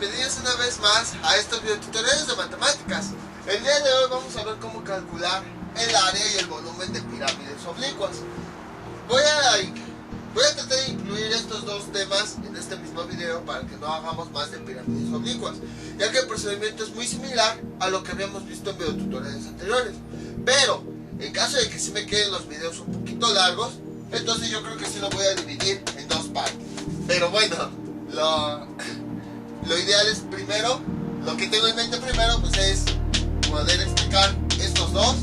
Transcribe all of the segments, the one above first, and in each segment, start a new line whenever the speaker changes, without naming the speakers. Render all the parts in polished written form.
bienvenidos una vez más a estos videotutoriales de matemáticas. El día de hoy vamos a ver cómo calcular el área y el volumen de pirámides oblicuas. Voy a tratar de incluir estos dos temas en este mismo video para que no hagamos más de pirámides oblicuas, ya que el procedimiento es muy similar a lo que habíamos visto en videotutoriales anteriores. Pero en caso de que sí me queden los videos un poquito largos, entonces yo creo que sí lo voy a dividir en dos partes. Pero bueno, lo ideal es primero, lo que tengo en mente primero, pues es poder explicar estos dos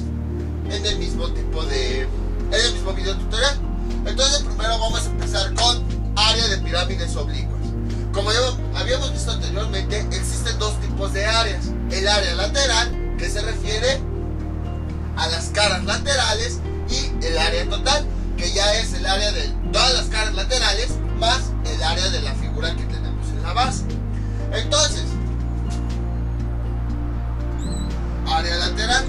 en el mismo video tutorial. Entonces primero vamos a empezar con área de pirámides oblicuas. Como ya habíamos visto anteriormente, existen dos tipos de áreas. El área lateral, que se refiere a las caras laterales, y el área total, que ya es el área de todas las caras laterales más el área de la figura que tenemos en la base. Entonces, área lateral.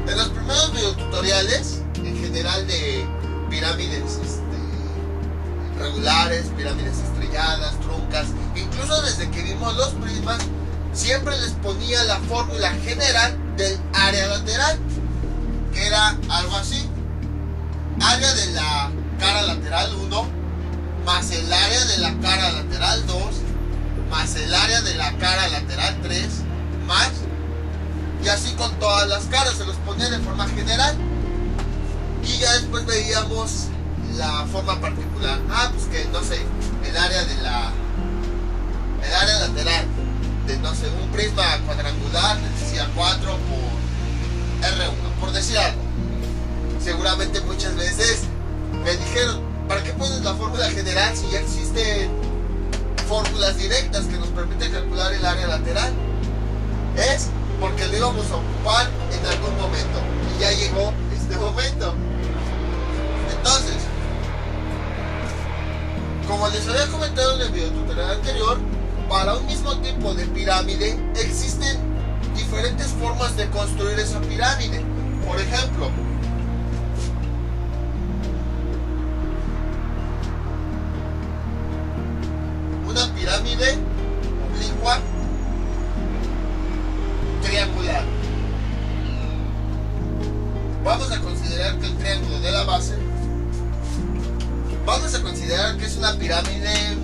En los primeros videotutoriales, en general de pirámides regulares, pirámides estrelladas, truncas, incluso desde que vimos los prismas, siempre les ponía la fórmula general del área lateral, que era algo así: área de la cara lateral 1 más el área de la cara lateral 2 más el área de la cara lateral 3 más, y así con todas las caras se los ponía de forma general, y ya después veíamos la forma particular. Pues que no sé, el área lateral de, no sé, un prisma cuadrangular, les decía 4 por R1, por decir algo. Seguramente muchas veces me dijeron: ¿para qué pones la fórmula general si ya existen fórmulas directas que nos permiten calcular el área lateral? Es porque lo íbamos a ocupar en algún momento, y ya llegó este momento. Entonces, como les había comentado en el video tutorial anterior, para un mismo tipo de pirámide existen diferentes formas de construir esa pirámide. Por ejemplo, una pirámide oblicua triangular. Vamos a considerar que el triángulo de la base, vamos a considerar que es una pirámide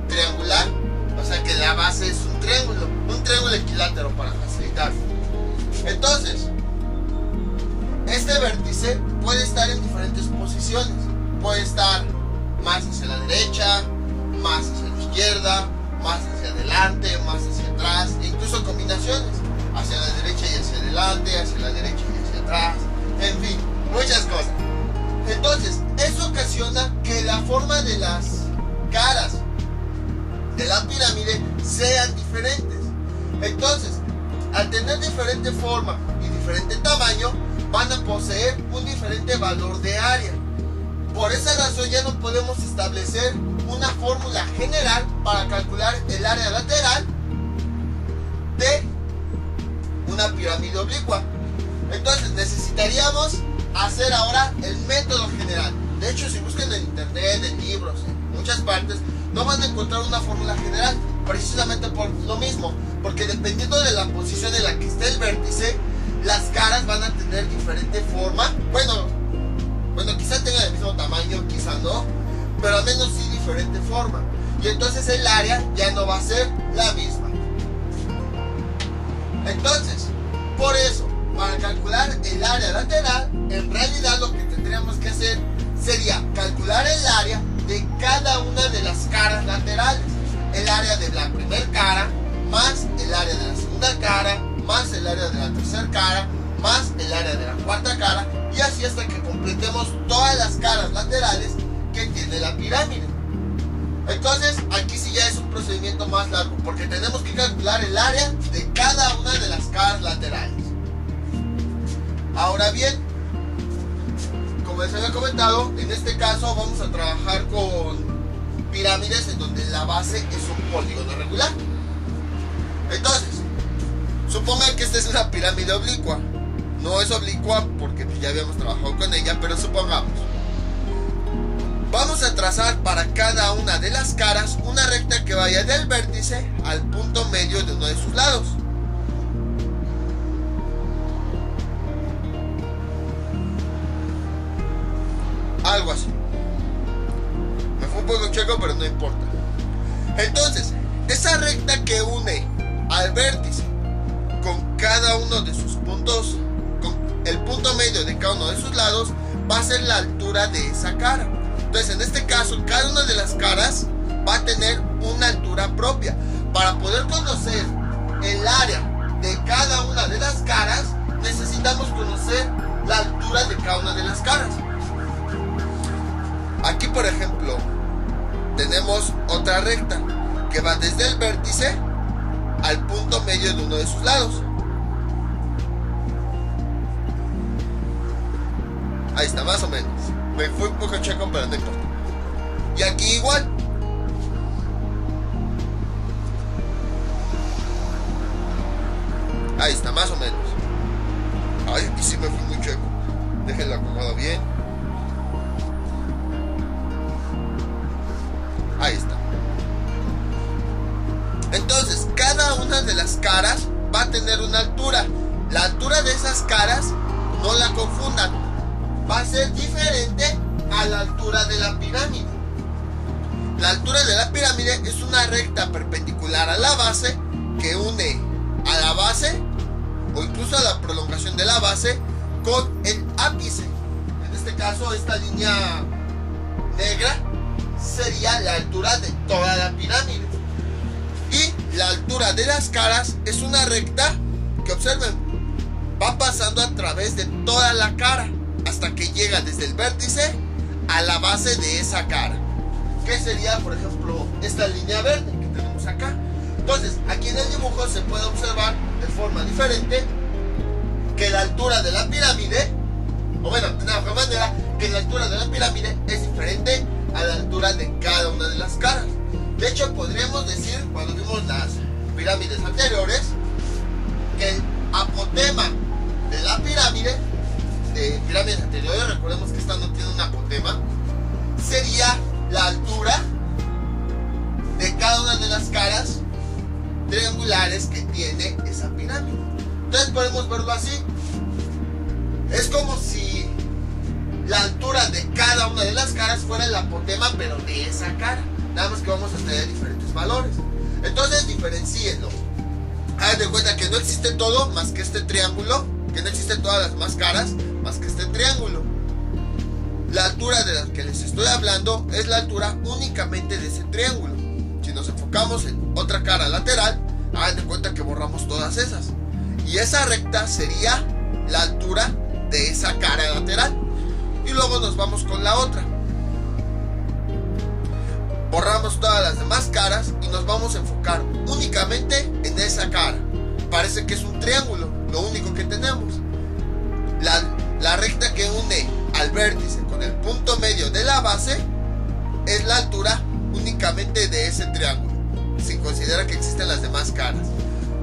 triangular, o sea que la base es un triángulo equilátero para facilitar. Entonces, este vértice puede estar en diferentes posiciones. Puede estar más hacia la derecha, más hacia la izquierda, más hacia adelante, más hacia atrás, e incluso combinaciones hacia la derecha y hacia adelante, hacia la derecha y hacia atrás, en fin, muchas cosas. Entonces, eso ocasiona que la forma de las caras de la pirámide sean diferentes. Entonces, al tener diferente forma y diferente tamaño, van a poseer un diferente valor de área. Por esa razón ya no podemos establecer una fórmula general para calcular el área lateral de una pirámide oblicua. Entonces necesitaríamos hacer ahora el método general. De hecho, si buscan en internet, en libros, en muchas partes, no van a encontrar una fórmula general, precisamente por lo mismo, porque dependiendo de la posición en la que esté el vértice, las caras van a tener diferente forma. Bueno, quizá tengan el mismo tamaño, quizá no, pero al menos sí diferente forma, y entonces el área ya no va a ser la misma. Entonces, por eso, para calcular el área lateral, en realidad lo que tendríamos que hacer sería calcular el área de cada una de las caras laterales. El área de la primera cara, más el área de la segunda cara, más el área de la tercera cara, más el área de la cuarta cara, y así hasta que completemos todas las caras laterales que tiene la pirámide. Entonces, aquí sí ya es un procedimiento más largo, porque tenemos que calcular el área de cada una de las caras laterales. Ahora bien, como les había comentado, en este caso vamos a trabajar con pirámides en donde la base es un polígono regular. Entonces, supongan que esta es una pirámide oblicua. No es oblicua porque ya habíamos trabajado con ella, pero supongamos. Vamos a trazar para cada una de las caras una recta que vaya del vértice al punto medio de uno de sus lados. Algo así. Me fue un poco chueco, pero no importa. Entonces, esa recta que une al vértice con cada uno de sus puntos, con el punto medio de cada uno de sus lados, va a ser la altura de esa cara. Entonces, en este caso, cada una de las caras va a tener una altura propia. Para poder conocer el área de cada una de las caras, necesitamos conocer la altura de cada una de las caras. Aquí, por ejemplo, tenemos otra recta que va desde el vértice al punto medio de uno de sus lados. Ahí está, más o menos. Me fue un poco checo, pero no importa. Y aquí igual. Ahí está, más o menos. Ay, aquí sí me fui muy chueco. Déjenlo acomodo bien. Ahí está. Entonces, cada una de las caras va a tener una altura. La altura de esas caras, no la confundan, va a ser diferente a la altura de la pirámide. La altura de la pirámide es una recta perpendicular a la base que une a la base o incluso a la prolongación de la base con el ápice. En este caso, esta línea negra sería la altura de toda la pirámide. Y la altura de las caras es una recta que, observen, va pasando a través de toda la cara hasta que llega desde el vértice a la base de esa cara, que sería, por ejemplo, esta línea verde que tenemos acá. Entonces, aquí en el dibujo se puede observar de forma diferente que la altura de la pirámide, o bueno, de una manera, que la altura de la pirámide es diferente a la altura de cada una de las caras. De hecho, podríamos decir, cuando vimos las pirámides anteriores, que el apotema de la pirámide, de pirámides anteriores, recordemos que esta no tiene un apotema, sería la altura de cada una de las caras triangulares que tiene esa pirámide. Entonces podemos verlo así. Es como si la altura de cada una de las caras fuera el apotema, pero de esa cara. Nada más que vamos a tener diferentes valores. Entonces diferencienlo. Hagan de cuenta que no existe todo más que este triángulo, que no existen todas las más caras más que este triángulo. La altura de la que les estoy hablando es la altura únicamente de ese triángulo. Si nos enfocamos en otra cara lateral, hagan de cuenta que borramos todas esas. Y esa recta sería la altura de esa cara lateral. Y luego nos vamos con la otra. Borramos todas las demás caras y nos vamos a enfocar únicamente en esa cara. Parece que es un triángulo, lo único que tenemos. La recta que une al vértice con el punto medio de la base es la altura únicamente de ese triángulo, sin considerar que existen las demás caras.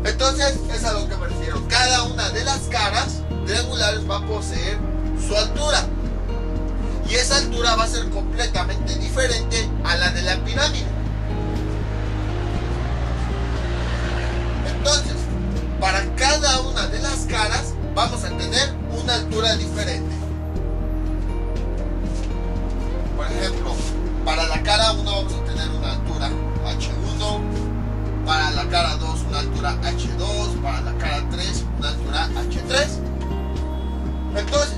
Entonces, es a lo que me refiero. Cada una de las caras triangulares va a poseer su altura. Y esa altura va a ser completamente diferente a la de la pirámide. Entonces, para cada una de las caras vamos a tener una altura diferente. Por ejemplo, para la cara 1 vamos a tener una altura H1, para la cara 2 una altura H2, para la cara 3 una altura H3. Entonces,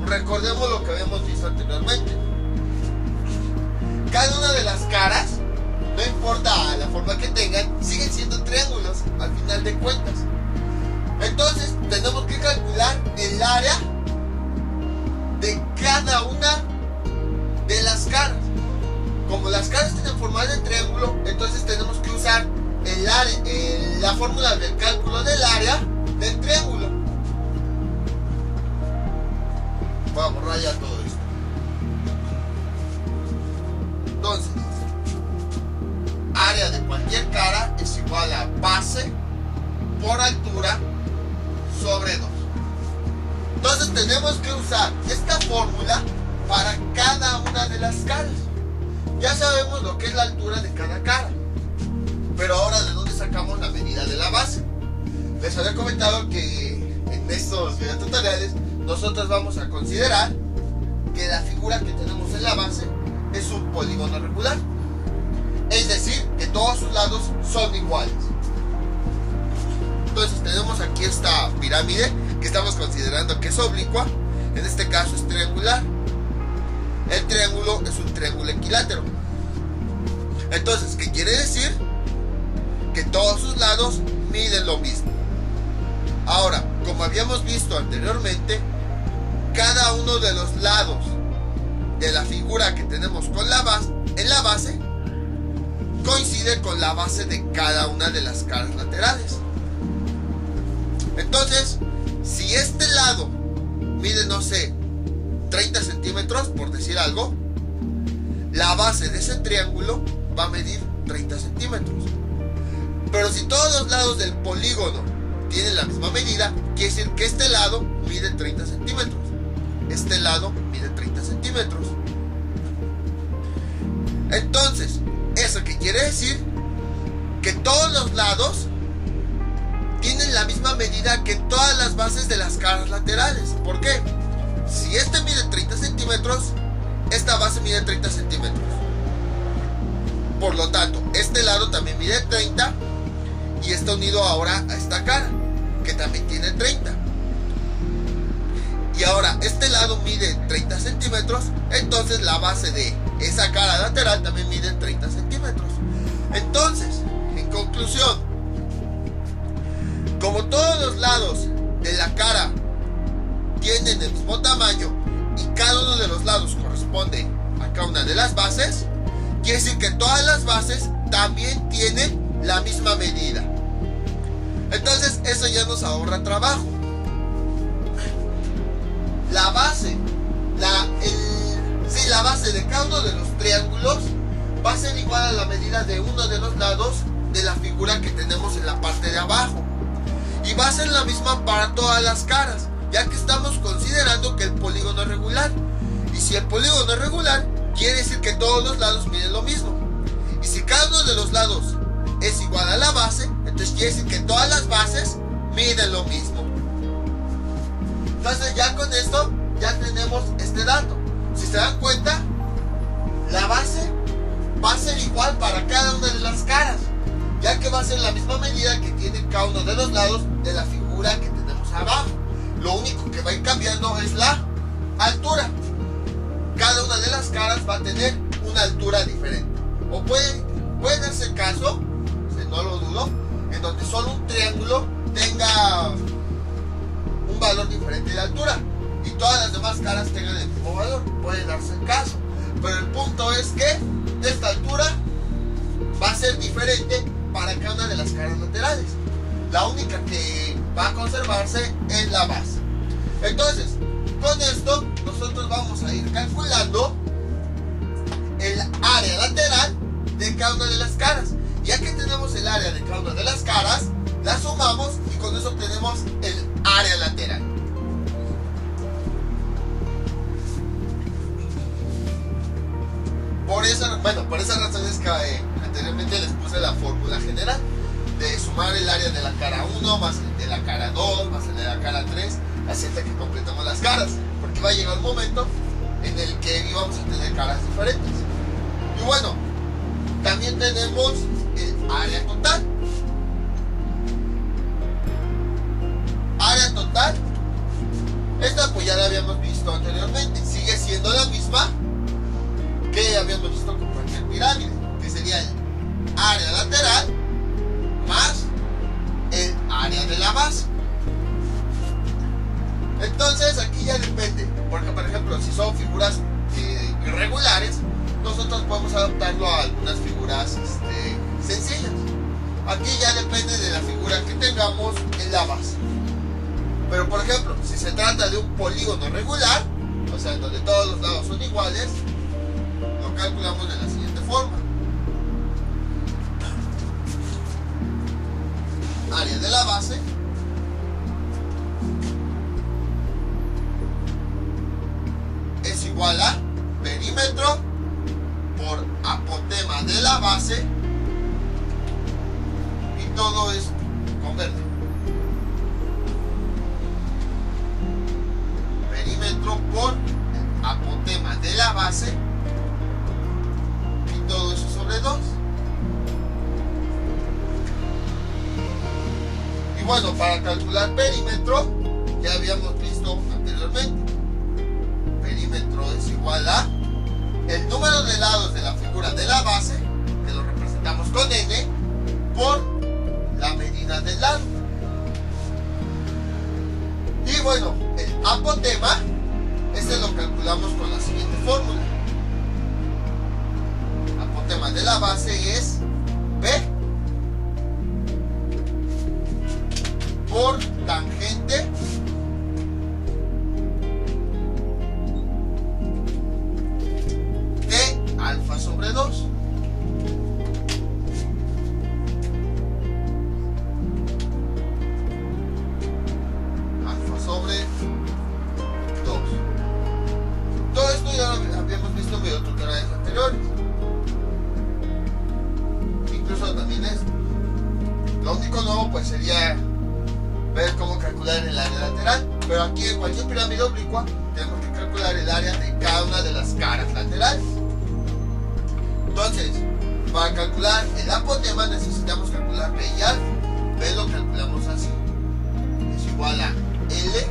recordemos lo que habíamos visto anteriormente. Cada una de las caras, no importa la forma que tengan, siguen siendo triángulos al final de cuentas. Entonces tenemos que calcular el área de cada una de las caras. Como las caras tienen forma de triángulo, entonces tenemos que usar el área, la fórmula del cálculo del área del triángulo. Voy a borrar ya todo esto. Entonces, área de cualquier cara es igual a base por altura sobre 2. Entonces tenemos que usar esta fórmula para cada una de las caras. Ya sabemos lo que es la altura de cada cara, pero ahora ¿de dónde sacamos la medida de la base? Les había comentado que en estos videotutoriales nosotros vamos a considerar que la figura que tenemos en la base es un polígono regular, es decir, que todos sus lados son iguales. Entonces tenemos aquí esta pirámide que estamos considerando que es oblicua, en este caso es triangular. El triángulo es un triángulo equilátero. Entonces, ¿qué quiere decir? Que todos sus lados miden lo mismo. Ahora, como habíamos visto anteriormente, cada uno de los lados de la figura que tenemos con en la base coincide con la base de cada una de las caras laterales. Entonces, si este lado mide, no sé, 30 centímetros, por decir algo, la base de ese triángulo va a medir 30 centímetros. Pero si todos los lados del polígono tienen la misma medida, quiere decir que este lado mide 30 centímetros. Este lado mide 30 centímetros. Entonces, ¿eso qué quiere decir? Que todos los lados tienen la misma medida que todas las bases de las caras laterales. ¿Por qué? Si este mide 30 centímetros, esta base mide 30 centímetros. Por lo tanto, este lado también mide 30 y está unido ahora a esta cara, que también tiene 30. Y ahora este lado mide 30 centímetros, entonces la base de esa cara lateral también mide 30 centímetros. Entonces, en conclusión, como todos los lados de la cara tienen el mismo tamaño y cada uno de los lados corresponde a cada una de las bases, quiere decir que todas las bases también tienen la misma medida. Entonces eso ya nos ahorra trabajo. La base, la base de cada uno de los triángulos va a ser igual a la medida de uno de los lados de la figura que tenemos en la parte de abajo. Y va a ser la misma para todas las caras, ya que estamos considerando que el polígono es regular. Y si el polígono es regular, quiere decir que todos los lados miden lo mismo. Y si cada uno de los lados es igual a la base, entonces quiere decir que todas las bases miden lo mismo. Entonces ya con esto ya tenemos este dato. Si se dan cuenta, la base va a ser igual para cada una de las caras, ya que va a ser la misma medida que tiene cada uno de los lados de la figura que tenemos abajo. Lo único que va a ir cambiando es la altura. Cada una de las caras va a tener una altura diferente. O puede darse caso, no lo dudo, en donde solo un triángulo tenga un valor diferente de altura y todas las demás caras tengan el mismo valor. Puede darse el caso, pero el punto es que esta altura va a ser diferente para cada una de las caras laterales. La única que va a conservarse es la base. Entonces, con esto nosotros vamos a ir calculando el área lateral de cada una de las caras. Ya que tenemos el área de cada una de las caras, la sumamos y con eso tenemos el área lateral. Por esa razón es que anteriormente les puse la fórmula general de sumar el área de la cara 1 más el de la cara 2 más el de la cara 3, así hasta que completamos las caras, porque va a llegar un momento en el que íbamos a tener caras diferentes. Y bueno, también tenemos el área total. Área total, esta pues ya la habíamos visto anteriormente, sigue siendo la misma que habíamos visto con cualquier pirámide, que sería el área lateral más el área de la base. Entonces aquí ya depende, porque por ejemplo si son figuras irregulares, nosotros podemos adaptarlo a algunas figuras sencillas. Aquí ya depende de la figura que tengamos en la base. Pero por ejemplo, si se trata de un polígono regular, o sea, donde todos los lados son iguales, lo calculamos de la siguiente forma. Área de la base igual a perímetro por apotema de la base, y todo es con verde. Perímetro por apotema de la base, y todo eso sobre 2. Y bueno, para calcular perímetro, ya habíamos visto anteriormente. Perímetro es igual a el número de lados de la figura de la base, que lo representamos con n, por la medida del lado. Y bueno, el apotema, este lo calculamos con la siguiente fórmula. Apotema de la base es B por tangente de alfa sobre 2. Alfa sobre 2. Todo esto ya lo habíamos visto en videotutoriales anteriores. Incluso también esto. Lo único nuevo pues sería ver cómo calcular el área lateral, pero aquí en cualquier pirámide oblicua tenemos que calcular el área de cada una de las caras laterales. Entonces, para calcular el apotema necesitamos calcular B y alfa. B lo calculamos así, es igual a L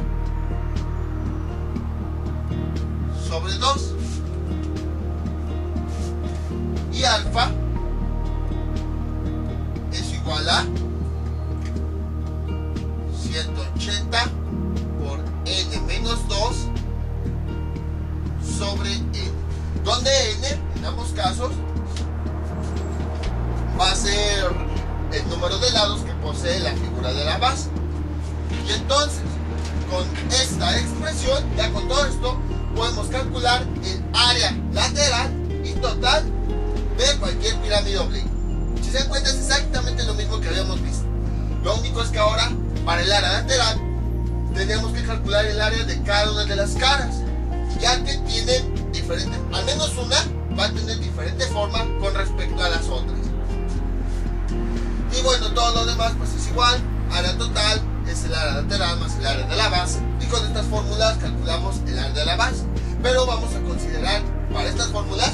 sobre 2, y alfa es igual a 180 por n menos 2 sobre n, donde n en ambos casos va a ser el número de lados que posee la figura de la base. Y entonces, con esta expresión, ya con todo esto, podemos calcular el área lateral y total de cualquier pirámide oblicua. Si se dan cuenta, es exactamente lo mismo que habíamos visto. Lo único es que ahora, para el área lateral, tenemos que calcular el área de cada una de las caras, ya que tienen diferente, al menos una va a tener diferente forma con respecto a las otras. Y bueno, todo lo demás pues es igual. Área total es el área lateral más el área de la base, y con estas fórmulas calculamos el área de la base. Pero vamos a considerar, para estas fórmulas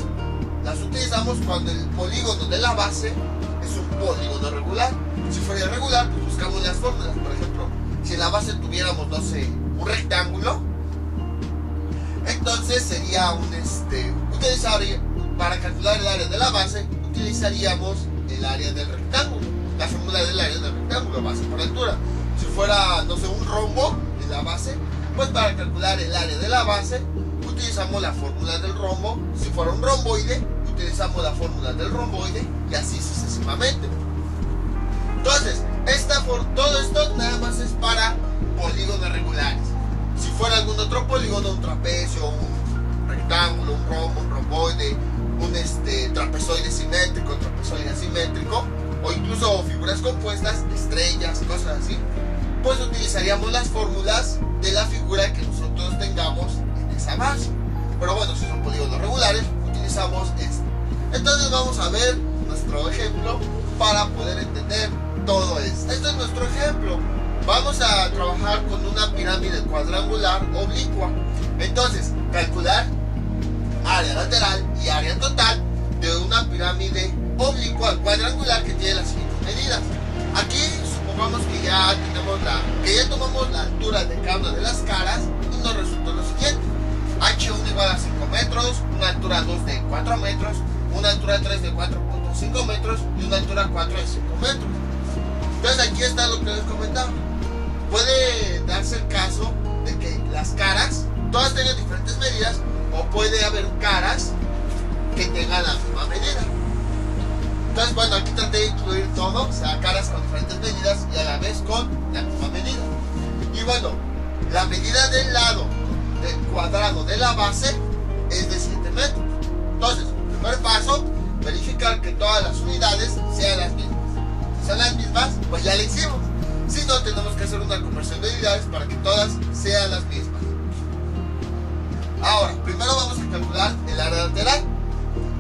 las utilizamos cuando el polígono de la base es un polígono regular. Si fuera irregular, pues buscamos las fórmulas. Por ejemplo, si en la base tuviéramos, no sé, un rectángulo, entonces sería para calcular el área de la base, utilizaríamos el área del rectángulo, la fórmula del área del rectángulo, base por altura. Si fuera, no sé, un rombo en la base, pues para calcular el área de la base, utilizamos la fórmula del rombo. Si fuera un romboide, utilizamos la fórmula del romboide, y así sucesivamente. Entonces, todo esto nada más es para polígonos regulares. Si fuera algún otro polígono, un trapecio, un rectángulo, un rombo, un romboide, un trapezoide simétrico, trapezoide asimétrico, o incluso figuras compuestas, estrellas, cosas así, pues utilizaríamos las fórmulas de la figura que nosotros tengamos en esa base. Pero bueno, si son polígonos regulares, utilizamos esto. Entonces vamos a ver nuestro ejemplo para poder entender todo esto. Este es nuestro ejemplo. Vamos a trabajar con una pirámide cuadrangular oblicua. Entonces, calcular área lateral y área total de una pirámide oblicua cuadrangular que tiene las siguientes medidas. Aquí supongamos que ya tomamos la altura de cada una de las caras, y nos resulta lo siguiente: H1 igual a 5 metros, una altura 2 de 4 metros, una altura 3 de 4.5 metros y una altura 4 de 5 metros. Entonces aquí está lo que les comentaba. Puede darse el caso de que las caras todas tengan diferentes medidas, o puede haber caras que tengan la misma medida. Entonces, bueno, aquí traté de incluir todo, o sea, caras con diferentes medidas y a la vez con la misma medida. Y bueno, la medida del lado del cuadrado de la base es de 7 metros. Entonces, primer paso, verificar que todas las unidades sean las mismas. Si son las mismas, pues ya la hicimos. Si no, tenemos que hacer una conversión de unidades para que todas sean las mismas. Ahora, primero vamos a calcular el área lateral.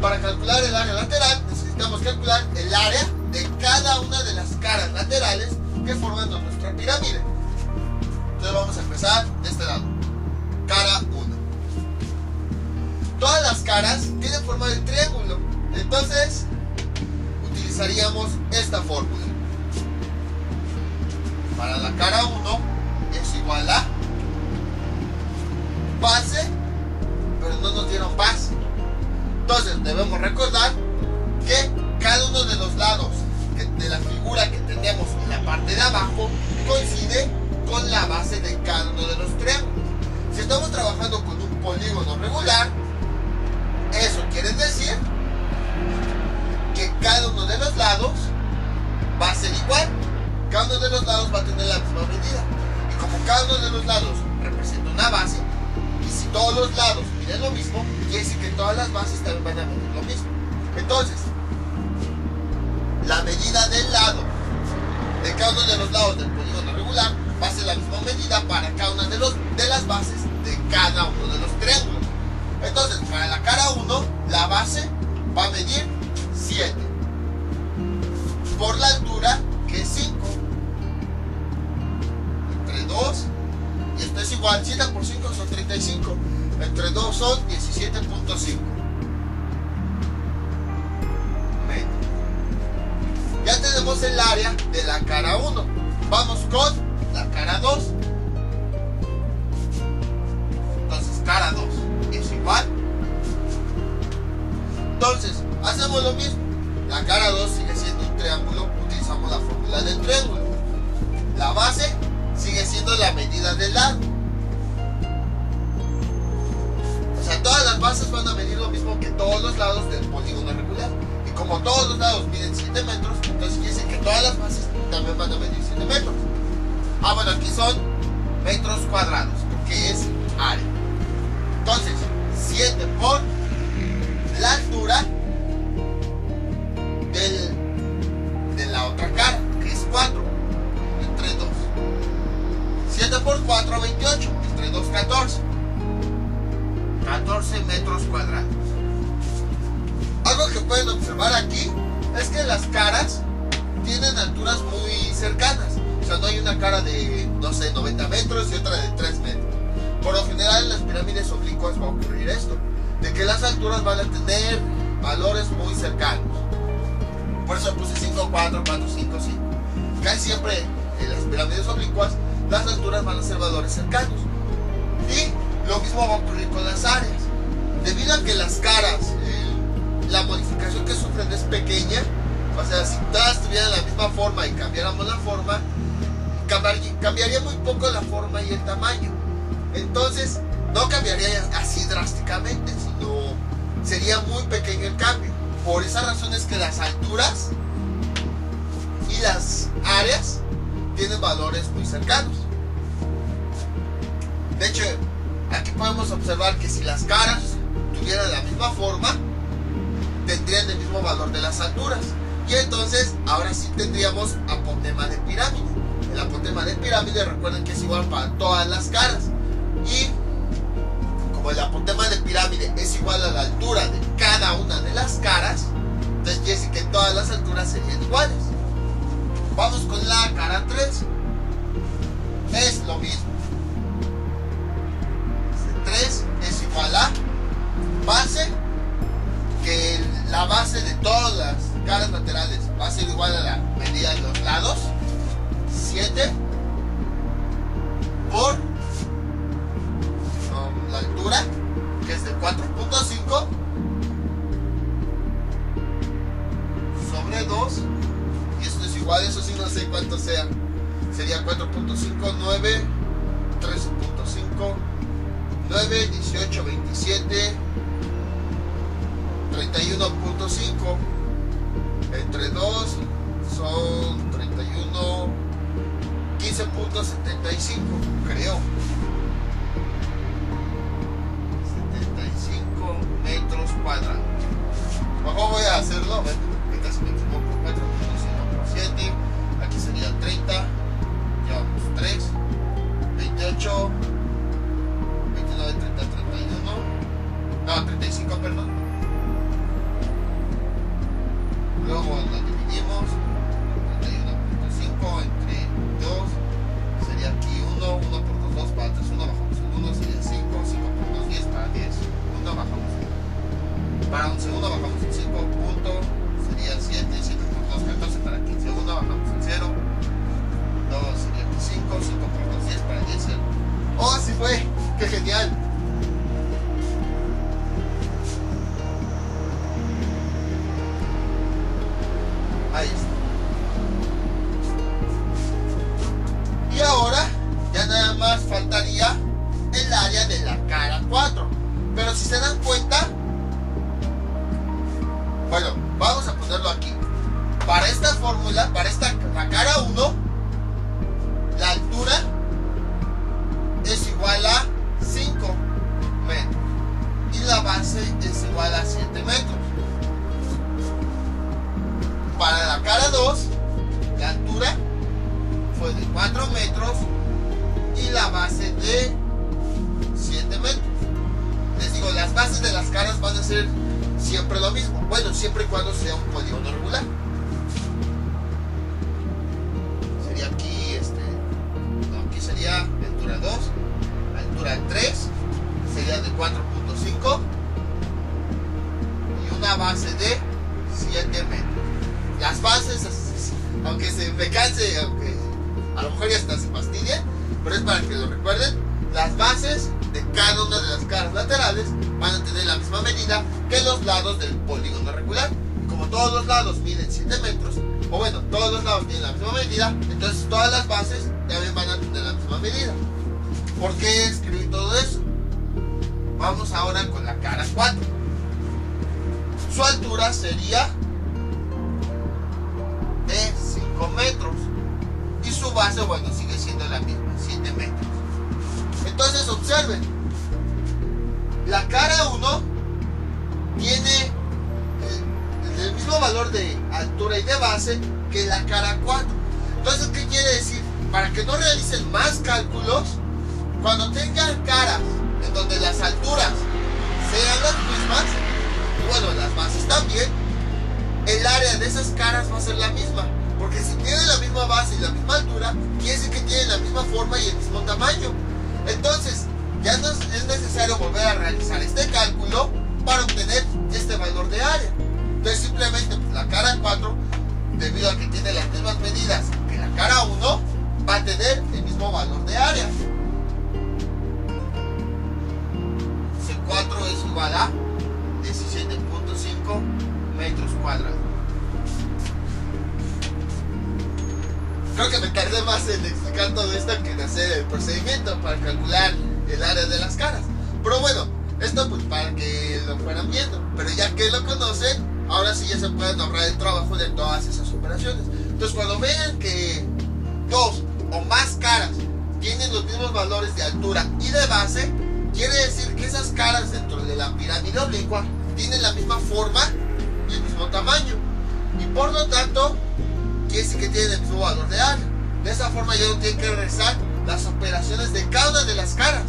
Para calcular el área lateral necesitamos calcular el área de cada una de las caras laterales que forman nuestra pirámide. Entonces vamos a empezar de este lado. Cara 1. Todas las caras tienen forma de triángulo. Entonces utilizaríamos esta fórmula. Para la cara 1 es igual a base, pero no nos dieron base. Entonces debemos recordar que cada uno de los lados de la figura que tenemos en la parte de abajo coincide con la base de cada uno de los triángulos. Si estamos trabajando con un polígono regular, eso quiere decir que cada uno de los lados va a ser igual. Cada uno de los lados va a tener la misma medida. Y como cada uno de los lados representa una base, y si todos los lados miden lo mismo, quiere decir que todas las bases también van a medir lo mismo. Entonces, la medida del lado de cada uno de los lados del polígono regular va a ser la misma medida para cada una de las bases de cada uno de los triángulos. Entonces, para la cara 1, la base va a medir 7 por la altura, que es 5, entre 2, y esto es igual, 7 por 5 son 35, entre 2 son 17.5 metros. Ya tenemos el área de la cara 1. Vamos con la cara 2. Entonces, cara 2 es igual. Entonces, hacemos lo mismo. La cara 2 sigue siendo un triángulo, utilizamos la fórmula del triángulo. La base sigue siendo la medida del lado. O sea, todas las bases van a medir lo mismo que todos los lados del polígono regular. Y como todos los lados miden 7 metros, entonces quiere decir que todas las bases también van a medir 7 metros. Ah, bueno, aquí son metros cuadrados, porque es área. Entonces, 7 por la altura de la otra cara, que es 4, entre 2. 7 por 4, 28, entre 2, 14. 14 metros cuadrados. Algo que pueden observar aquí es que las caras tienen alturas muy cercanas. O sea, no hay una cara de, no sé, 90 metros y otra de 3 metros. Por lo general en las pirámides oblicuas va a ocurrir esto, de que las alturas van a tener valores muy cercanos. Por eso puse 5, 4, 4, 5, 5. Casi siempre en las pirámides oblicuas las alturas van a ser valores cercanos. Y lo mismo va a ocurrir con las áreas. Debido a que las caras, la modificación que sufren es pequeña, o sea, si todas tuvieran la misma forma y cambiáramos la forma, cambiaría muy poco la forma y el tamaño. Entonces, no cambiaría así drásticamente, sino sería muy pequeño el cambio. Por esa razón es que las alturas y las áreas tienen valores muy cercanos. De hecho, aquí podemos observar que si las caras tuvieran la misma forma, tendrían el mismo valor de las alturas. Y entonces, ahora sí tendríamos apotema de pirámide. El apotema de pirámide, recuerden que es igual para todas las caras. Y como el apotema de pirámide es igual a la altura de cada una de las caras, entonces quiere decir que todas las alturas serían iguales. Vamos con la cara 3. Es lo mismo. 3 es igual a base, que la base de todas las caras laterales va a ser igual a la medida de los lados, 7 por la altura, que es de 4.5 sobre 2, y esto es igual, eso sí no sé cuánto sea, sería 4.5, 9, 13.5, 9, 18, 27, 31.5, entre 2 son 31, 15.75, creo. 75 metros cuadrados. Mejor voy a hacerlo, que casi me equivoco. 4.5 por 7, aquí sería 30, llevamos 3, 28, 29, 30, 31, fue. ¡Qué genial! Ahí está. Y ahora ya nada más faltaría el área de la cara 4. Pero si se dan cuenta, bueno, vamos a ponerlo aquí. Para esta fórmula, para la cara 1, la altura es igual a 5 metros y la base es igual a 7 metros. Para la cara 2, la altura fue de 4 metros y la base de 7 metros. Les digo, las bases de las caras van a ser siempre lo mismo. Bueno, siempre y cuando sea un polígono regular. Sería aquí, aquí sería altura 2, altura 3, sería de 4.5 y una base de 7 metros. Las bases, aunque se me canse, aunque a lo mejor ya hasta se fastidien, pero es para que lo recuerden, las bases de cada una de las caras laterales van a tener la misma medida que los lados del polígono regular. Como todos los lados miden 7 metros, o bueno, todos los lados tienen la misma medida, entonces todas las bases también van a tener la misma medida. ¿Por qué escribí todo eso? Vamos ahora con la cara 4. Su altura sería de 5 metros y su base, bueno, sigue siendo la misma, 7 metros. Entonces observen, la cara 1 tiene el mismo valor de altura y de base que la cara 4. Entonces, ¿qué quiere decir? Para que no realicen más cálculos, cuando tengan caras en donde las alturas sean las mismas, y bueno, las bases también, el área de esas caras va a ser la misma. Porque si tienen la misma base y la misma altura, quiere decir que tienen la misma forma y el mismo tamaño. Entonces, ya no es necesario volver a realizar este cálculo para obtener este valor de área. Entonces, simplemente pues, la cara 4, debido a que tiene las mismas medidas que la cara 1, va a tener el mismo valor de área. C4 es igual a 17.5 metros cuadrados. Creo que me tardé más en explicar todo esto que en hacer el procedimiento para calcular el área de las caras. Pero bueno, esto pues para que lo fueran viendo. Pero ya que lo conocen, ahora sí ya se pueden ahorrar el trabajo de todas esas operaciones. Entonces cuando vean que dos o más caras tienen los mismos valores de altura y de base, quiere decir que esas caras dentro de la pirámide oblicua tienen la misma forma y el mismo tamaño. Y por lo tanto, quiere decir que tienen el mismo valor de área. De esa forma ya no tienen que realizar las operaciones de cada una de las caras,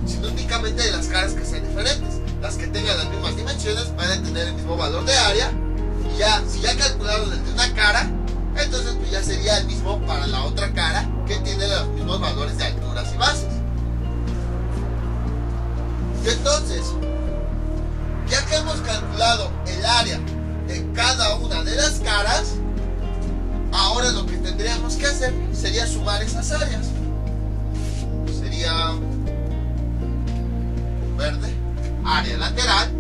sino únicamente de las caras que sean diferentes. Las que tengan las mismas dimensiones van a tener el mismo valor de área. Y ya, si ya calcularon el de una cara, entonces pues ya sería el mismo para la otra cara que tiene los mismos valores de alturas y bases. Y entonces, ya que hemos calculado el área de cada una de las caras, ahora lo que tendríamos que hacer sería sumar esas áreas. Sería verde, área lateral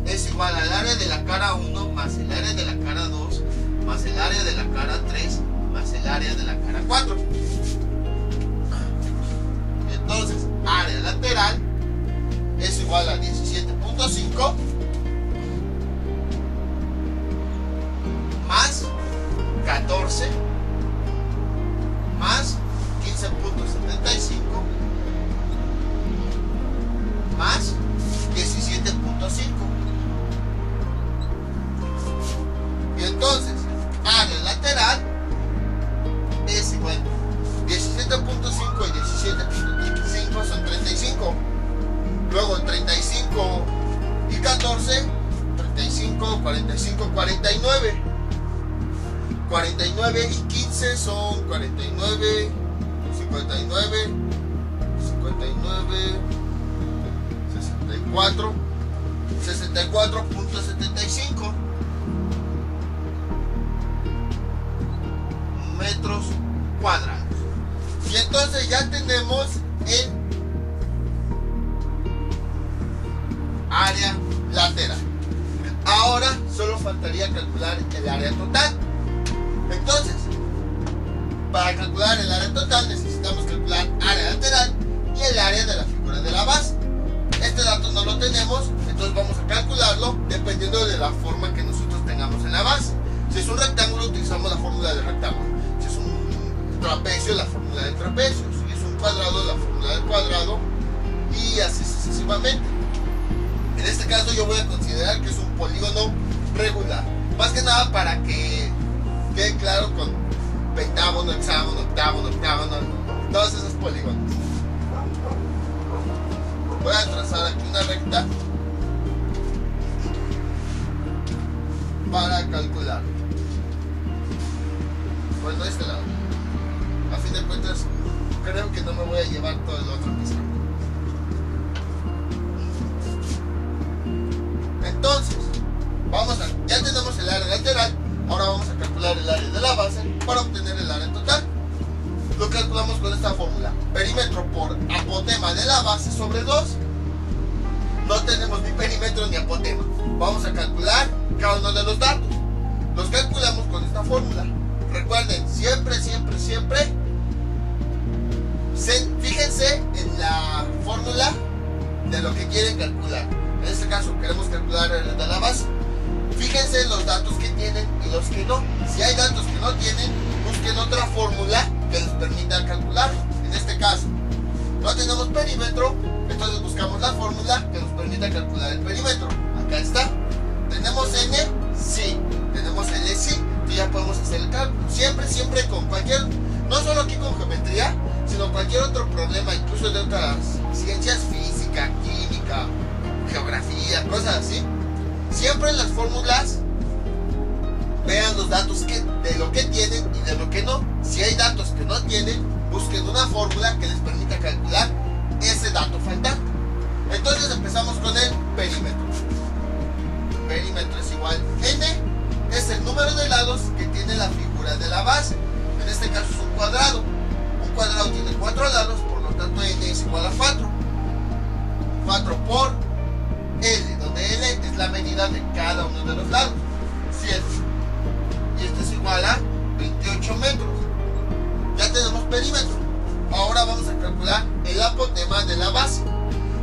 es igual al área de la cara 1 más el área de la cara 2 más el área de la cara 3 más el área de la cara 4. Y entonces área lateral es igual a 17.5 más 14 más 15.75 más 17.5. Y entonces área lateral es igual 17.5 y 17.5 son 35. Luego 35 y 14, 35, 45, 49. 49 y 15 son 49, 59, 59, 64, 64.75 metros cuadrados. Y entonces ya tenemos el Ahora solo faltaría calcular el área total. Entonces, para calcular el área total necesitamos calcular área lateral y el área de la figura de la base. Este dato no lo tenemos, entonces vamos a calcularlo dependiendo de la forma que nosotros tengamos en la base. Si es un rectángulo, utilizamos la fórmula del rectángulo. Si es un trapecio, la fórmula del trapecio. Si es un cuadrado, la fórmula del cuadrado. Y así sucesivamente. En este caso yo voy a considerar que es un polígono regular. Más que nada para que quede claro con pentágono, hexágono, octágono, todos esos polígonos. Voy a trazar aquí una recta para calcular. Bueno, de este lado. A fin de cuentas, creo que no me voy a llevar todo el otro pizarro. Entonces, ya tenemos el área lateral. Ahora vamos a calcular el área de la base para obtener el área total. Lo calculamos con esta fórmula: perímetro por apotema de la base sobre 2. No tenemos ni perímetro ni apotema. Vamos a calcular cada uno de los datos. Los calculamos con esta fórmula. Recuerden, siempre fíjense en la fórmula de lo que quieren calcular. En este caso queremos calcular el de la base. Fíjense en los datos que tienen y los que no. Si hay datos que no tienen, busquen otra fórmula que les permita calcularlo. En este caso, no tenemos perímetro, entonces buscamos la fórmula que nos permita calcular el perímetro. Acá está. ¿Tenemos n? Sí. ¿Tenemos l? Sí. Entonces ya podemos hacer el cálculo. Siempre con cualquier, no solo aquí con geometría, sino cualquier otro problema, incluso de otras ciencias, física, química, geografía, cosas así. Siempre en las fórmulas vean los datos de lo que tienen y de lo que no. Si hay datos que no tienen, busquen una fórmula que les permita calcular ese dato faltante. Entonces empezamos con el perímetro. Perímetro es igual n, es el número de lados que tiene la figura de la base. En este caso es un cuadrado. Un cuadrado tiene 4 lados, por lo tanto n es igual a 4. 4 por L, donde L es la medida de cada uno de los lados, 7. Y esto es igual a 28 metros. Ya tenemos perímetro. Ahora vamos a calcular el apotema de la base.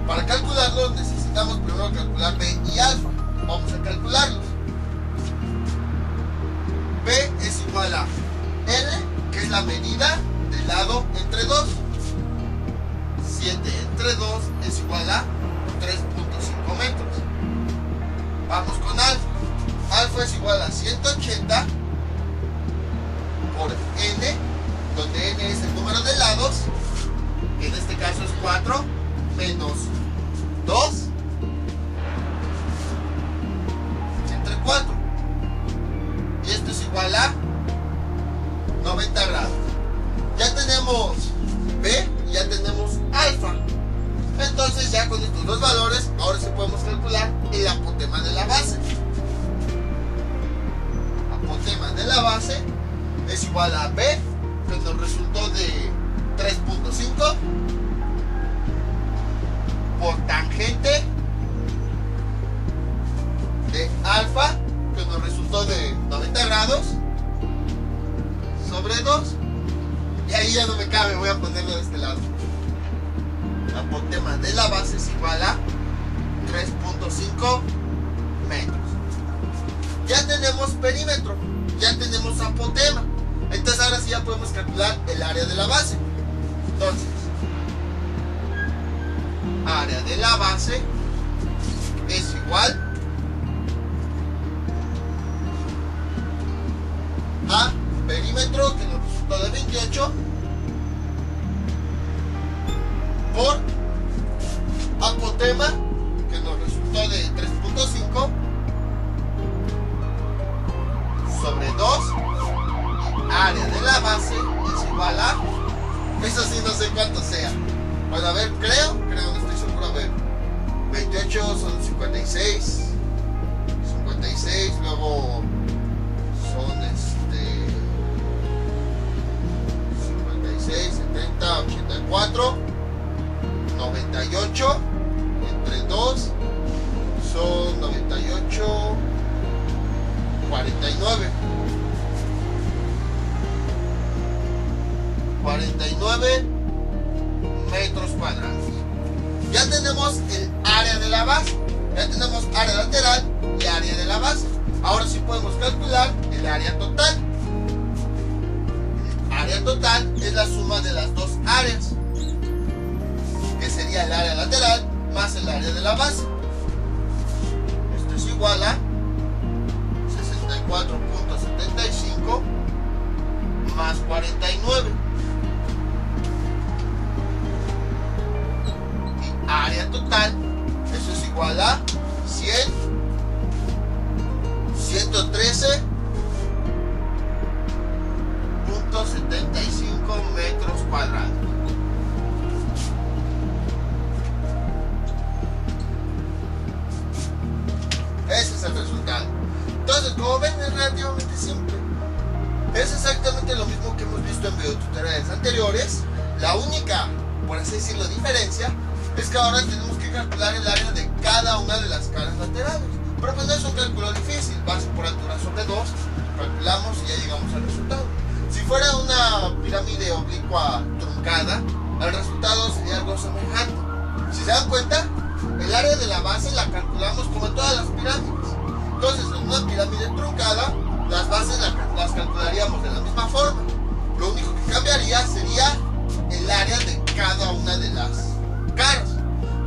Para calcularlo necesitamos primero calcular B y alfa. Vamos a calcularlos. B es igual a L, que es la medida del lado entre 2. 7 entre 2 es igual a 3.5 metros. Vamos con alfa. Alfa es igual a 180 por n, donde n es el número de lados, que en este caso es 4, menos 2 entre 4. Y esto es igual a 90 grados. Ya tenemos B y ya tenemos alfa. Entonces ya con estos dos valores, ahora sí podemos calcular el apotema de la base. Apotema de la base es igual a B, que nos resultó de 3.5, por tangente de alfa, que nos resultó de 90 grados, sobre 2. Y ahí ya no me cabe, voy a ponerlo de este lado. Apotema de la base es igual a 3.5 metros. Ya tenemos perímetro, ya tenemos apotema. Entonces ahora sí ya podemos calcular el área de la base. Entonces, área de la base es igual a perímetro, que nos resultó de 28, por apotema, que nos resultó de 3.5, sobre 2. Área de la base es igual a, eso sí no sé cuánto sea. Bueno, a ver, creo, no estoy seguro. A ver, 28 son 56, luego son 56, 70, 84, 98, entre 2 son 98, 49 metros cuadrados. Ya tenemos el área de la base, ya tenemos área lateral y área de la base. Ahora sí podemos calcular el área total. El área total es la suma de las dos áreas, que sería el área lateral más el área de la base. Esto es igual a 64.75 más 49. Y área total, eso es igual a 113.75 metros cuadrados. Ese es el resultado. Entonces, como ven, es relativamente simple. Es exactamente lo mismo que hemos visto en videotutoriales anteriores. La única, por así decirlo, diferencia es que ahora tenemos que calcular el área de cada una de las caras laterales. Pero pues no es un cálculo difícil, base por altura sobre 2, calculamos y ya llegamos al resultado. Si fuera una pirámide oblicua truncada, el resultado sería algo semejante. Si se dan cuenta, el área de la base la calculamos como en todas las pirámides. Entonces, en una pirámide truncada, las bases las calcularíamos de la misma forma. Lo único que cambiaría sería el área de cada una de las caras.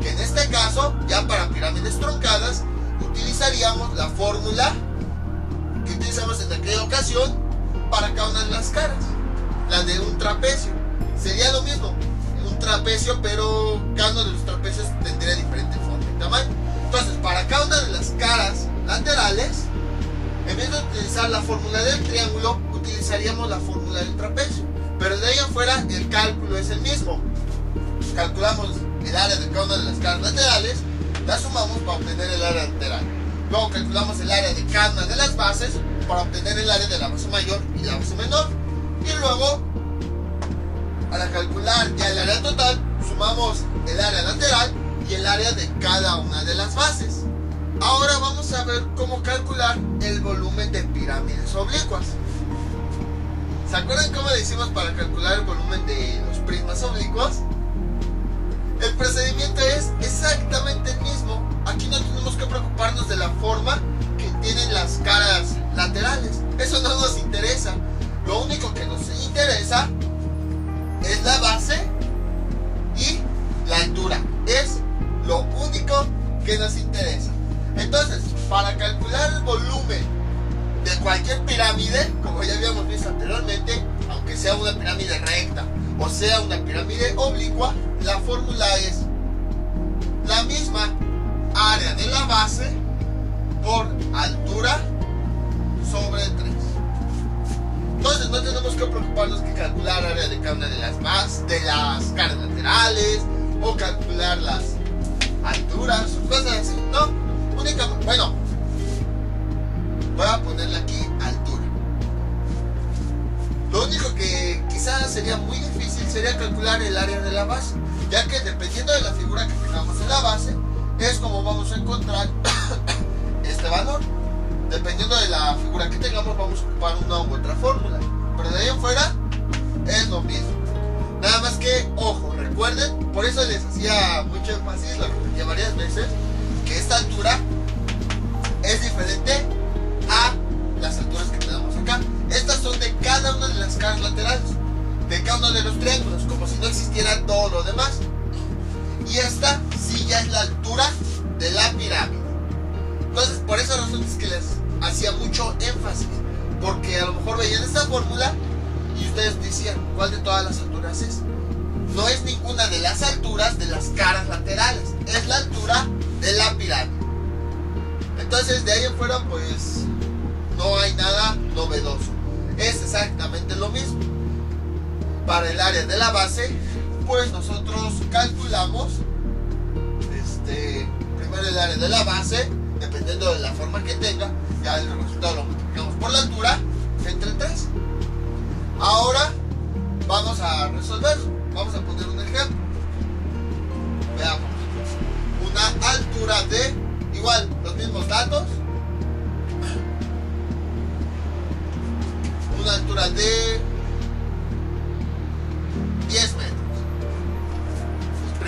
Que en este caso, ya para pirámides truncadas, utilizaríamos la fórmula que utilizamos en aquella ocasión para cada una de las caras. La de un trapecio. Sería lo mismo, un trapecio, pero cada uno de los trapecios tendría diferente forma y tamaño. Entonces, para cada una de las caras laterales, en vez de utilizar la fórmula del triángulo, utilizaríamos la fórmula del trapecio. Pero de ahí afuera el cálculo es el mismo. Calculamos el área de cada una de las caras laterales, la sumamos para obtener el área lateral. Luego calculamos el área de cada una de las bases para obtener el área de la base mayor y la base menor. Y luego, para calcular ya el área total, sumamos el área lateral y el área de cada una de las bases. Ahora vamos a ver cómo calcular el volumen de pirámides oblicuas. ¿Se acuerdan cómo le hicimos para calcular el volumen de los prismas oblicuos? El procedimiento es exactamente el mismo. Aquí no tenemos que preocuparnos de la forma que tienen las caras laterales. Eso no nos interesa. Lo único que nos interesa es la base y la altura. Es lo único que nos interesa. Entonces, para calcular el volumen de cualquier pirámide, como ya habíamos visto anteriormente, aunque sea una pirámide recta o sea una pirámide oblicua, la fórmula es la misma: área de la base por altura sobre 3. Entonces no tenemos que preocuparnos que calcular área de cada una de las caras laterales o calcular las alturas o cosas así. No, únicamente, bueno, voy a ponerle aquí altura. Lo único que quizás sería muy difícil sería calcular el área de la base, ya que dependiendo de la figura que tengamos en la base es como vamos a encontrar este valor. Dependiendo de la figura que tengamos vamos a ocupar una u otra fórmula, pero de ahí en fuera es lo mismo. Nada más que, ojo, recuerden, por eso les hacía mucho énfasis, lo repetía varias veces, que esta altura es diferente a las alturas que tenemos acá. Estas son de cada una de las caras laterales, de cada uno de los triángulos, como si no existiera todo lo demás. Y esta sí ya es la altura de la pirámide. Entonces, por esa razón es que les hacía mucho énfasis, porque a lo mejor veían esta fórmula y ustedes decían, ¿cuál de todas las alturas es? No es ninguna de las alturas de las caras laterales, es la altura de la pirámide. Entonces, de ahí en fuera, pues no hay nada novedoso, es exactamente lo mismo. Para el área de la base, pues nosotros calculamos primero el área de la base, dependiendo de la forma que tenga, ya el resultado lo multiplicamos por la altura entre 3. Ahora vamos a resolverlo. Vamos a poner un ejemplo. Veamos. Una altura de, igual, los mismos datos.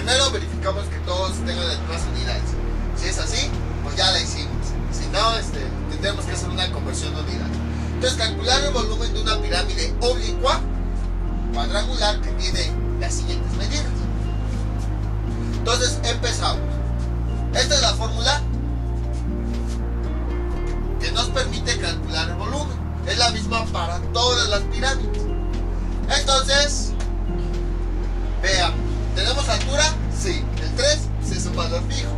primero verificamos que todos tengan las mismas unidades. Si es así, pues ya la hicimos. Si no, tendremos que hacer una conversión de unidad. Entonces, calcular el volumen de una pirámide oblicua cuadrangular que tiene las siguientes medidas. Entonces, empezamos. Esta es la fórmula que nos permite calcular el volumen. Es la misma para todas las pirámides. Entonces, veamos. ¿Tenemos altura? Sí. El 3 sí es un valor fijo.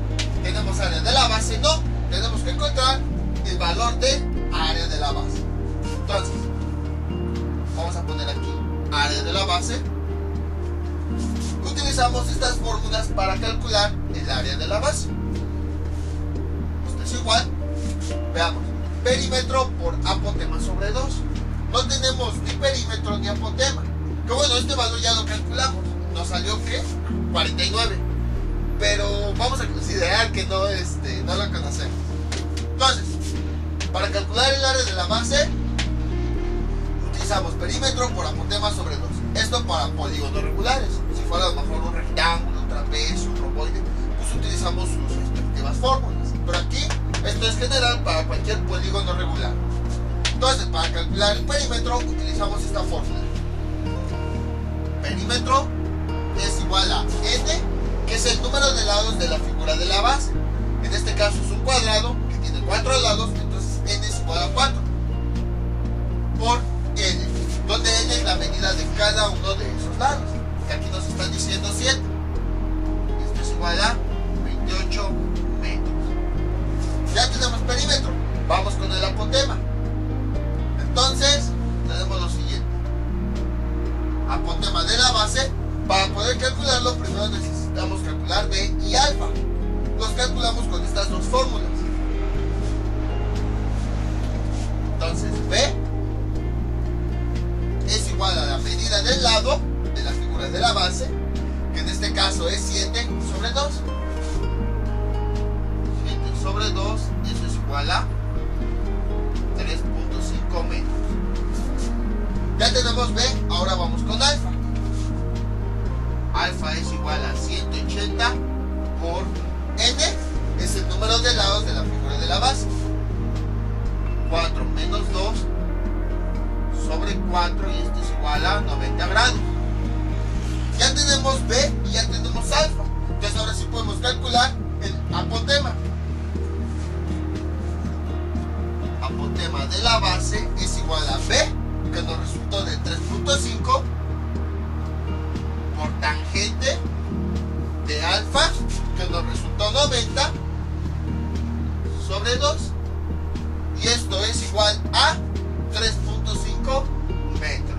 ¿Tenemos área de la base? No. Tenemos que encontrar el valor de área de la base. Entonces, vamos a poner aquí área de la base. Utilizamos estas fórmulas para calcular el área de la base. Esto es igual. Veamos. Perímetro por apotema sobre 2. No tenemos ni perímetro ni apotema. Que bueno, este valor ya lo calculamos. Nos salió ¿qué? 49. Pero vamos a considerar que no lo conocemos. Entonces, para calcular el área de la base, utilizamos perímetro por apotema sobre 2. Esto para polígonos regulares. Si fuera a lo mejor un rectángulo, un trapecio, un romboide, pues utilizamos sus respectivas fórmulas. Pero aquí, esto es general para cualquier polígono regular. Entonces, para calcular el perímetro, utilizamos esta fórmula. Perímetro es igual a n, que es el número de lados de la figura de la base. En este caso es un cuadrado que tiene 4 lados, entonces n es igual a 4 por n, donde n es la medida de cada uno de esos lados, que aquí nos están diciendo 7. Esto es igual a 28 metros. Ya tenemos perímetro, vamos con el apotema. Entonces tenemos lo siguiente: apotema de la base. Para poder calcularlo, primero necesitamos calcular B y alfa. Los calculamos con estas dos fórmulas. Entonces B es igual a la medida del lado de la figura de la base, que en este caso es 7 sobre 2. 7 sobre 2, eso es igual a 3.5 metros. Ya tenemos B, ahora vamos con alfa. Alfa es igual a 180 por n, es el número de lados de la figura de la base. 4 menos 2 sobre 4, y esto es igual a 90 grados. Ya tenemos B y ya tenemos alfa. Entonces ahora sí podemos calcular el apotema. Apotema de la base es igual a B, que nos resultó de 3.5, por tangente de alfa, que nos resultó 90 sobre 2, y esto es igual a 3.5 metros.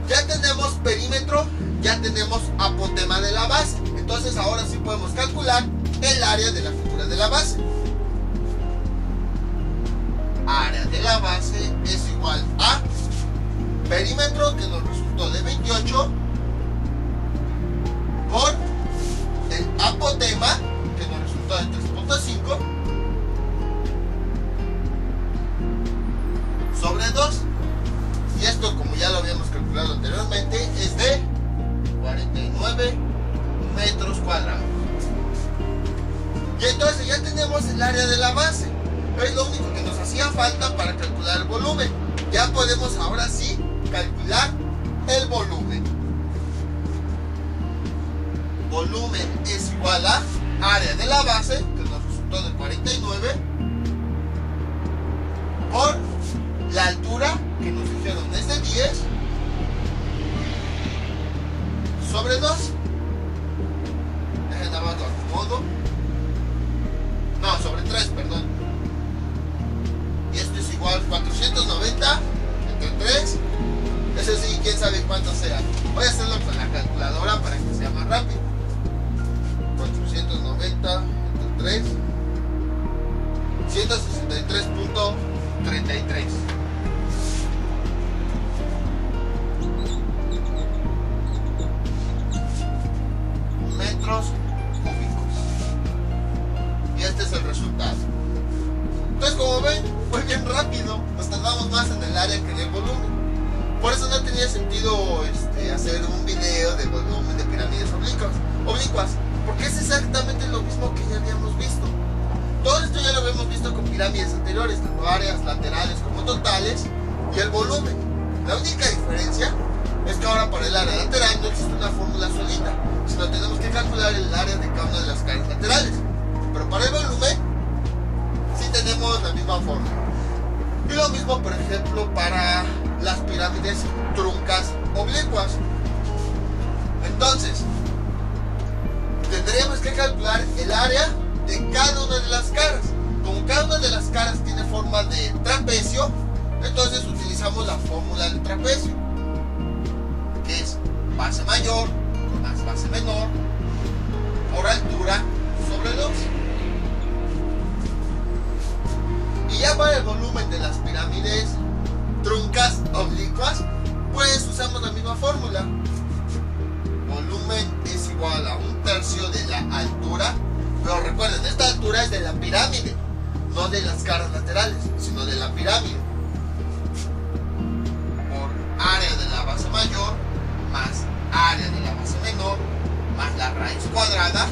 Ya tenemos perímetro, ya tenemos apotema de la base. Entonces ahora sí podemos calcular el área de la figura de la base. Área de la base es igual a perímetro, que nos resultó de 28, por el apotema, que nos resultó de 3.5, sobre 2. Y esto, como ya lo habíamos calculado anteriormente, es de 49 metros cuadrados. Y entonces ya tenemos el área de la base. Es lo único que nos hacía falta para calcular el volumen. Ya podemos ahora sí calcular el volumen. Volumen es igual a área de la base, que nos resultó de 49, por la altura, que nos dijeron es de 10, sobre 2. Dejen nada más lo acomodo. No, sobre 3, perdón. Y esto es igual a 490 entre 3. Eso sí, quién sabe cuánto sea. Voy a hacerlo con la calculadora para que sea más rápido. 490 entre 3, 163.33 metros cúbicos. Y este es el resultado. Entonces, como ven, fue bien rápido. Nos tardamos más en el área que en el volumen. Por eso no tenía sentido hacer un video porque es exactamente lo mismo que ya habíamos visto. Todo esto ya lo habíamos visto con pirámides anteriores, tanto áreas laterales como totales y el volumen. La única diferencia es que ahora para el área lateral no existe una fórmula solita, sino tenemos que calcular el área de cada una de las caras laterales. Pero para el volumen sí tenemos la misma fórmula. Y lo mismo, por ejemplo, para las pirámides truncas oblicuas. Entonces, tendríamos que calcular el área de cada una de las caras. Como cada una de las caras tiene forma de trapecio, entonces utilizamos la fórmula del trapecio, que es base mayor más base menor por altura sobre 2. Y ya para el volumen de las pirámides truncas oblicuas, pues usamos la misma fórmula. Volumen es igual a 1/3 de la altura, pero recuerden, esta altura es de la pirámide, no de las caras laterales, sino de la pirámide, por área de la base mayor más área de la base menor más la raíz cuadrada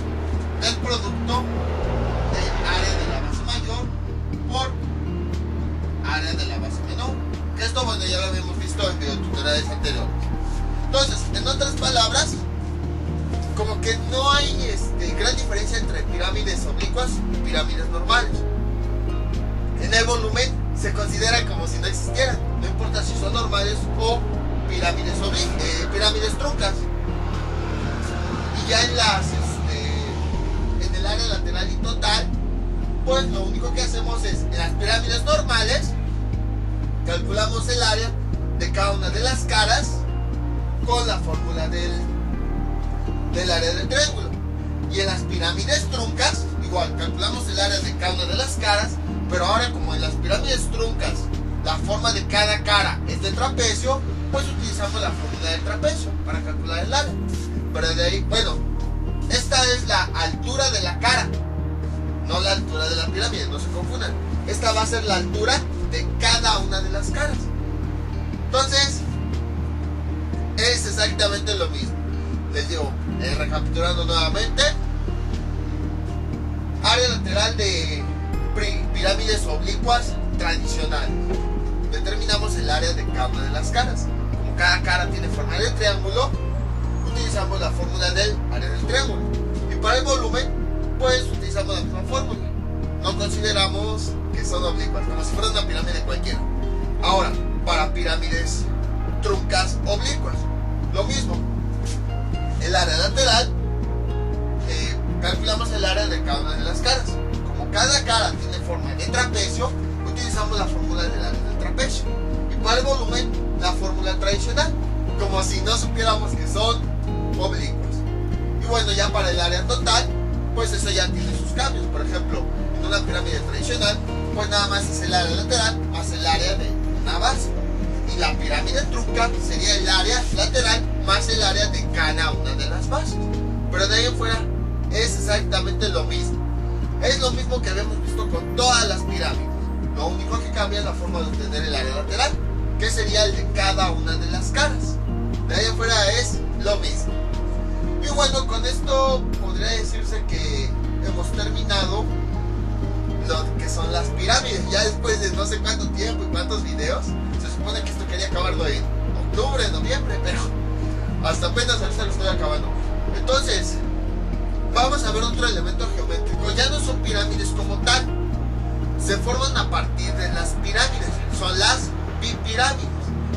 del producto del área de la base mayor por área de la base menor, que esto, bueno, ya lo habíamos visto en videotutoriales anteriores. Entonces, en otras palabras, como que no hay gran diferencia entre pirámides oblicuas y pirámides normales. En el volumen se considera como si no existieran, no importa si son normales o pirámides truncas. Y ya en el área lateral y total, pues lo único que hacemos es, en las pirámides normales, calculamos el área de cada una de las caras con la fórmula del área del triángulo. Y en las pirámides truncas, igual, calculamos el área de cada una de las caras, pero ahora como en las pirámides truncas la forma de cada cara es de trapecio, pues utilizamos la fórmula del trapecio para calcular el área. Pero de ahí, bueno, esta es la altura de la cara, no la altura de la pirámide, no se confundan. Esta va a ser la altura de cada una de las caras. Entonces, es exactamente lo mismo. Les digo, recapitulando nuevamente, área lateral de pirámides oblicuas tradicionales. Determinamos el área de cada una de las caras. Como cada cara tiene forma de triángulo, utilizamos la fórmula del área del triángulo. Y para el volumen, pues utilizamos la misma fórmula. No consideramos que son oblicuas, como si fuera una pirámide cualquiera. Ahora, para pirámides truncas oblicuas, lo mismo. El área lateral, calculamos el área de cada una de las caras. Como cada cara tiene forma de trapecio, utilizamos la fórmula del área del trapecio. Y para el volumen, la fórmula tradicional, como si no supiéramos que son oblicuos. Y bueno, ya para el área total, pues eso ya tiene sus cambios. Por ejemplo, en una pirámide tradicional, pues nada más es el área lateral más el área de una base. Y la pirámide trunca sería el área lateral más el área de cada una de las bases. Pero de ahí en fuera es exactamente lo mismo. Es lo mismo que habíamos visto con todas las pirámides. Lo único que cambia es la forma de obtener el área lateral, que sería el de cada una de las caras. De ahí en fuera es lo mismo. Y bueno, con esto podría decirse que hemos terminado lo que son las pirámides. Ya después de no sé cuánto tiempo y cuántos videos, se supone que esto quería acabarlo en octubre, noviembre, pero hasta apenas ahorita lo estoy acabando. Entonces, vamos a ver otro elemento geométrico. Ya no son pirámides como tal, se forman a partir de las pirámides, son las bipirámides,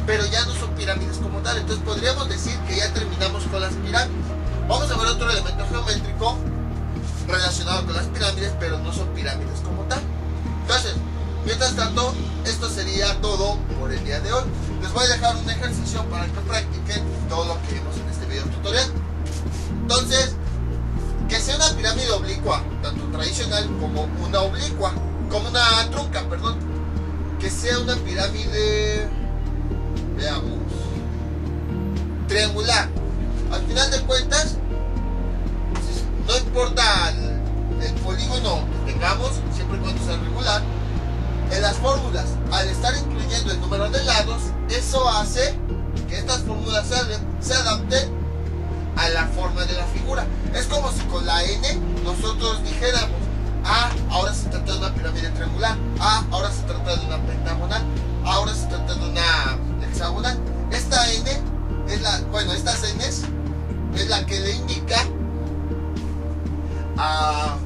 pero ya no son pirámides como tal. Entonces podríamos decir que ya terminamos con las pirámides. Vamos a ver otro elemento geométrico relacionado con las pirámides, pero no son pirámides como tal. Entonces, mientras tanto, esto sería todo por el día de hoy. Les voy a dejar un ejercicio para que practiquen todo lo que vimos en este video tutorial. Entonces, que sea una pirámide oblicua, tanto tradicional como una oblicua, como una trunca, perdón. Que sea una pirámide, veamos, triangular. Al final de cuentas, no importa el polígono que tengamos, siempre y cuando sea regular. En las fórmulas, al estar incluyendo el número de lados, eso hace que estas fórmulas se adapten a la forma de la figura. Es como si con la n nosotros dijéramos, ahora se trata de una pirámide triangular, ahora se trata de una pentagonal, ahora se trata de una hexagonal. Esta N es estas N's es la que le indica a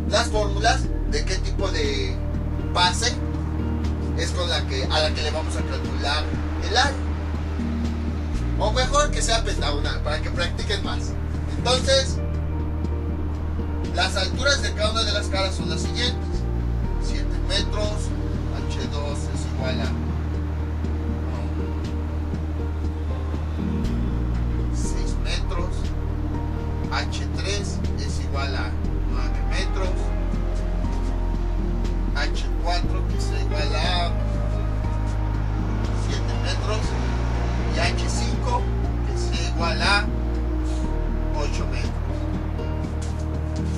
las fórmulas de qué tipo de base es a la que le vamos a calcular el área. O mejor que sea pentagonal, para que practiquen más. Entonces, las alturas de cada una de las caras son las siguientes: 7 metros, H2 es igual a 6 metros, H3 es igual a 9 metros, H4 que es igual a 7 metros y H5 que es igual a 8 metros.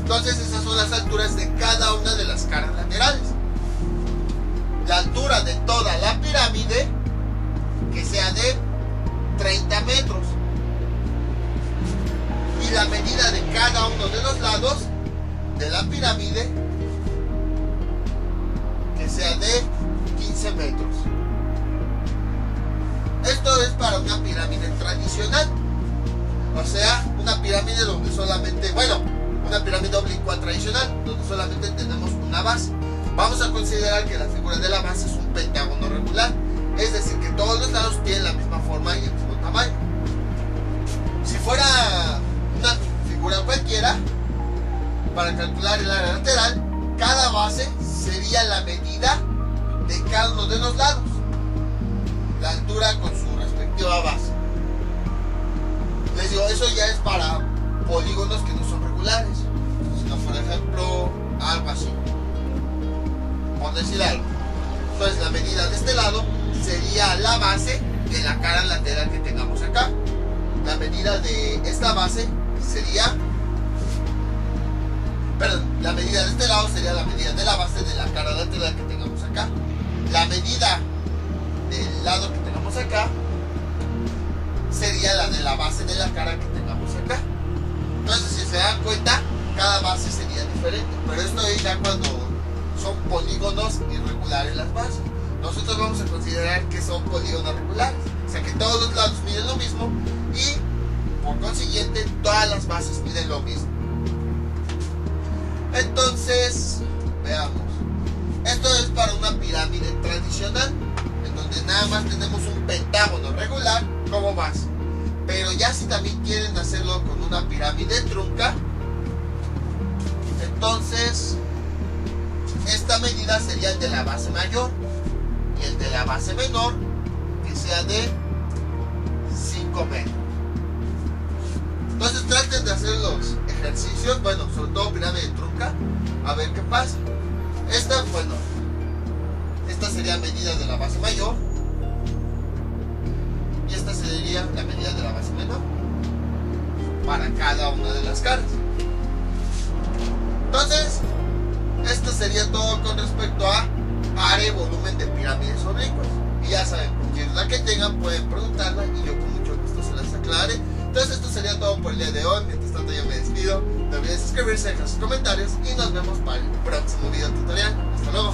Entonces esas son las alturas de cada una de las caras laterales. La altura de toda la pirámide que sea de 30 metros. Y la medida de cada uno de los lados de la pirámide que sea de 15 metros. Esto es para una pirámide tradicional. O sea, una pirámide donde solamente, una pirámide oblicua tradicional, donde solamente tenemos una base. Vamos a considerar que la figura de la base es un pentágono regular, es decir, que todos los lados tienen la misma forma y el mismo tamaño. Si fuera una figura cualquiera, para calcular el área lateral, cada base sería la medida de cada uno de los lados, la altura con su respectiva base. Les digo, eso ya es para polígonos que no son regulares, sino por ejemplo algo así, por decir algo. Entonces la medida de este lado sería la base de la cara lateral que tengamos acá. La medida de esta base sería, la medida de este lado sería la medida de la base de la cara lateral que tengamos acá. La medida del lado que tengamos acá sería la de la base de la cara que tengamos acá. Entonces, si se dan cuenta, cada base sería diferente, pero esto es ya cuando son polígonos irregulares las bases. Nosotros vamos a considerar que son polígonos regulares, o sea que todos los lados miden lo mismo y por consiguiente todas las bases miden lo mismo. Entonces, veamos. Esto es para una pirámide tradicional, en donde nada más tenemos un pentágono regular como base. Pero ya si también quieren hacerlo con una pirámide trunca, entonces esta medida sería el de la base mayor y el de la base menor, que sea de 5 metros. Entonces traten de hacer los ejercicios, sobre todo pirámide trunca, a ver qué pasa. Esta sería medida de la base mayor y esta sería la medida de la base menor para cada una de las caras. Entonces, esto sería todo con respecto a área y volumen de pirámides oblicuas. Y ya saben, cualquier duda que tengan pueden preguntarla y yo con mucho gusto se las aclararé. Entonces esto sería todo por el día de hoy. Mientras tanto yo me despido. No olviden suscribirse, dejar sus comentarios y nos vemos para el próximo video tutorial. Hasta luego.